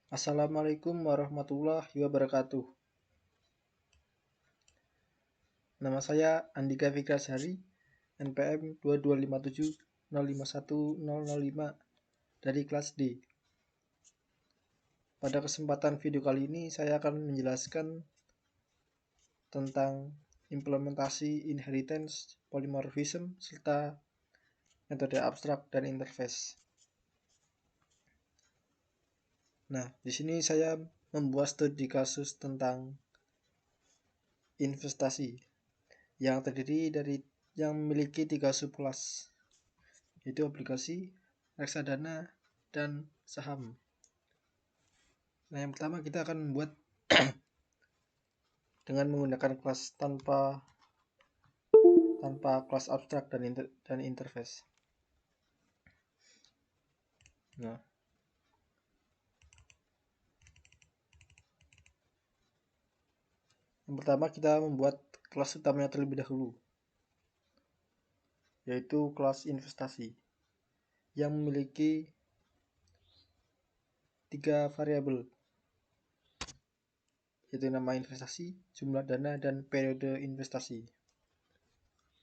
Assalamualaikum warahmatullahi wabarakatuh. Nama saya Andika Fikrasari, NPM 22570510005 dari kelas D. Pada kesempatan video kali ini saya akan menjelaskan tentang implementasi inheritance, polymorphism, serta metode abstrak dan interface. Nah, di sini saya membuat studi kasus tentang investasi yang terdiri dari yang memiliki 3 subkelas, yaitu obligasi, reksadana, dan saham. Nah, yang pertama kita akan membuat dengan menggunakan kelas tanpa kelas abstrak dan interface. Nah, yang pertama kita membuat kelas utamanya terlebih dahulu, yaitu kelas investasi yang memiliki 3 variabel, yaitu nama investasi, jumlah dana, dan periode investasi.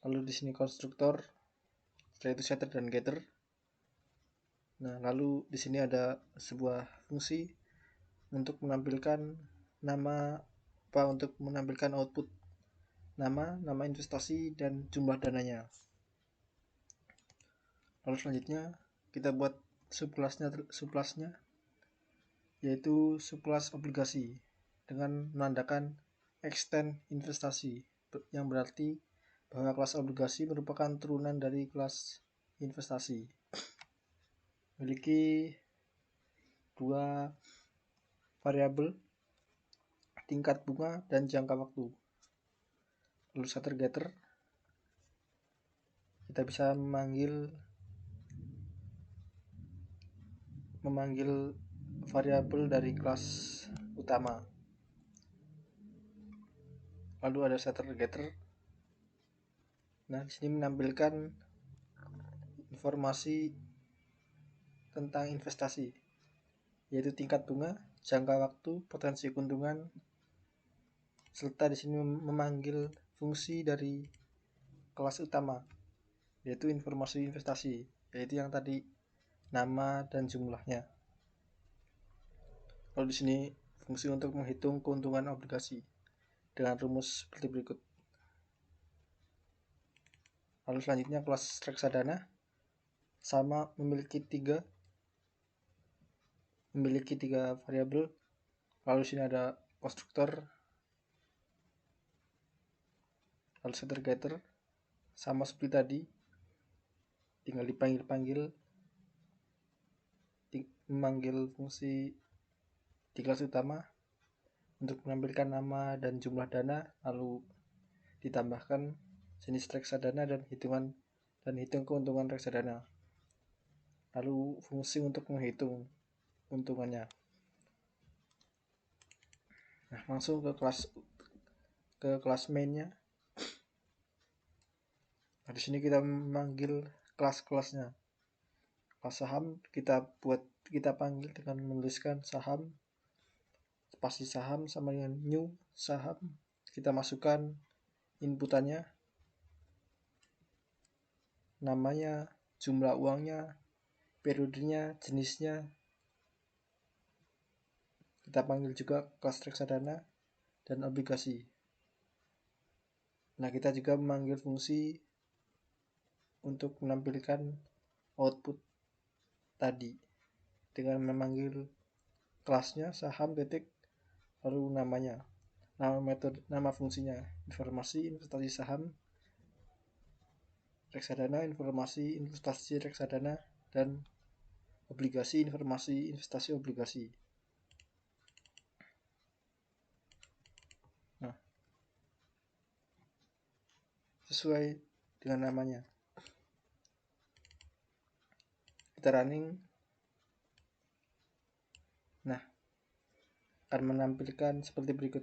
Lalu di sini konstruktor, setelah itu setter dan getter. Nah, lalu di sini ada sebuah fungsi untuk menampilkan untuk menampilkan output nama investasi, dan jumlah dananya. Lalu selanjutnya kita buat subkelasnya, yaitu subkelas obligasi dengan menandakan extend investasi, yang berarti bahwa kelas obligasi merupakan turunan dari kelas investasi. Memiliki 2 variabel, tingkat bunga dan jangka waktu. Lalu setter getter, kita bisa memanggil variabel dari kelas utama. Lalu ada setter getter. Nah, di sini menampilkan informasi tentang investasi, yaitu tingkat bunga, jangka waktu, potensi keuntungan, serta di sini memanggil fungsi dari kelas utama, yaitu informasi investasi, yaitu yang tadi nama dan jumlahnya. Lalu di sini fungsi untuk menghitung keuntungan obligasi dengan rumus seperti berikut. Lalu selanjutnya kelas reksadana sama memiliki tiga variabel. Lalu di sini ada konstruktor, lalu setter getter, sama seperti tadi, tinggal dipanggil memanggil fungsi di kelas utama untuk menampilkan nama dan jumlah dana, lalu ditambahkan jenis reksadana dan hitung keuntungan reksadana, lalu fungsi untuk menghitung keuntungannya. Nah, langsung ke kelas mainnya. Nah, di sini kita memanggil kelas-kelasnya. Kelas saham kita panggil dengan menuliskan saham, spasi saham sama dengan new saham. Kita masukkan inputannya, namanya, jumlah uangnya, periodenya, jenisnya. Kita panggil juga kelas reksadana dan obligasi. Nah, kita juga memanggil fungsi untuk menampilkan output tadi dengan memanggil kelasnya saham titik lalu namanya, nama fungsinya, informasi investasi saham reksadana, informasi investasi reksadana, dan obligasi informasi investasi obligasi. Nah, sesuai dengan namanya. Kita running. Nah, akan menampilkan seperti berikut.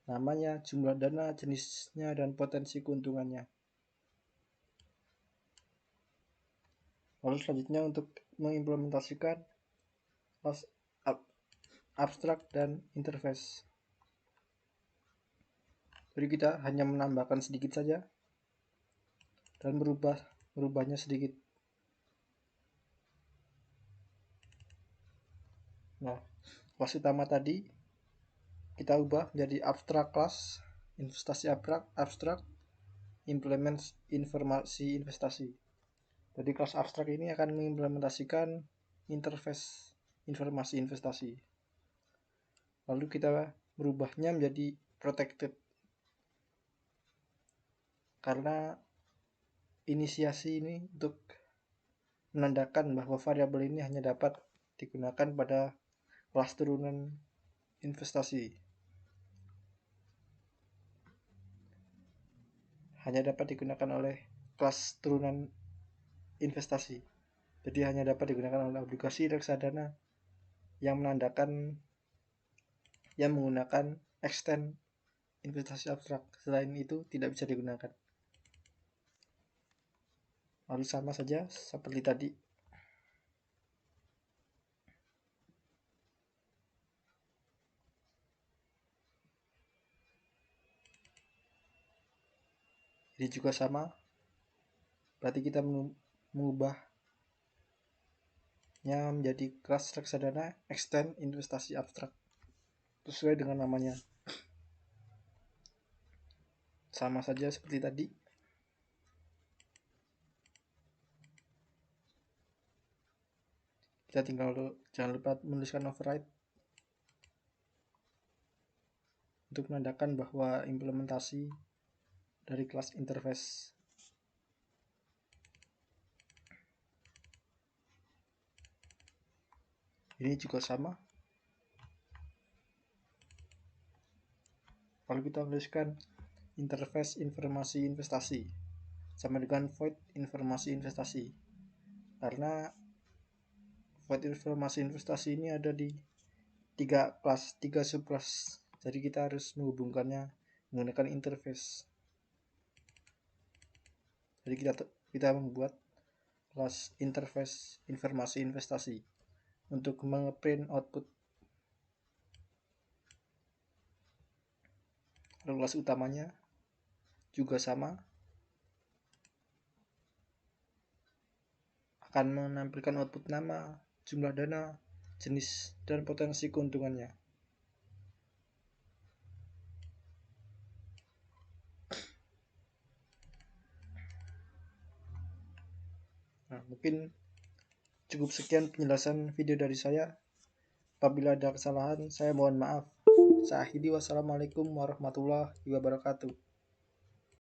Namanya, jumlah dana, jenisnya, dan potensi keuntungannya. Lalu selanjutnya untuk mengimplementasikan kelas abstrak dan interface. Jadi kita hanya menambahkan sedikit saja dan merubahnya sedikit. Nah, kelas utama tadi kita ubah menjadi abstrak class, investasi abstrak, implement informasi investasi. Jadi kelas abstrak ini akan mengimplementasikan interface informasi investasi. Lalu kita merubahnya menjadi protected karena inisiasi ini untuk menandakan bahwa variabel ini hanya dapat digunakan pada kelas turunan investasi. Hanya dapat digunakan oleh kelas turunan investasi. Jadi hanya dapat digunakan oleh obligasi reksadana yang menggunakan extend investasi abstrak. Selain itu tidak bisa digunakan. Lalu sama saja seperti tadi. Ini juga sama. Berarti kita mengubahnya menjadi kelas reksadana extend investasi abstrak sesuai dengan namanya. Sama saja seperti tadi. Kita jangan lupa menuliskan override untuk menandakan bahwa implementasi dari kelas interface. Ini juga sama. Kalau kita tuliskan interface informasi investasi sama dengan void informasi investasi, karena void informasi investasi ini ada di 3 subclass. Jadi kita harus menghubungkannya menggunakan interface. Jadi kita membuat kelas interface informasi investasi untuk mengeprint output. Lalu kelas utamanya juga sama, akan menampilkan output nama, jumlah dana, jenis, dan potensi keuntungannya. Nah, mungkin cukup sekian penjelasan video dari saya. Apabila ada kesalahan, saya mohon maaf. Saya akhiri, wassalamualaikum warahmatullahi wabarakatuh.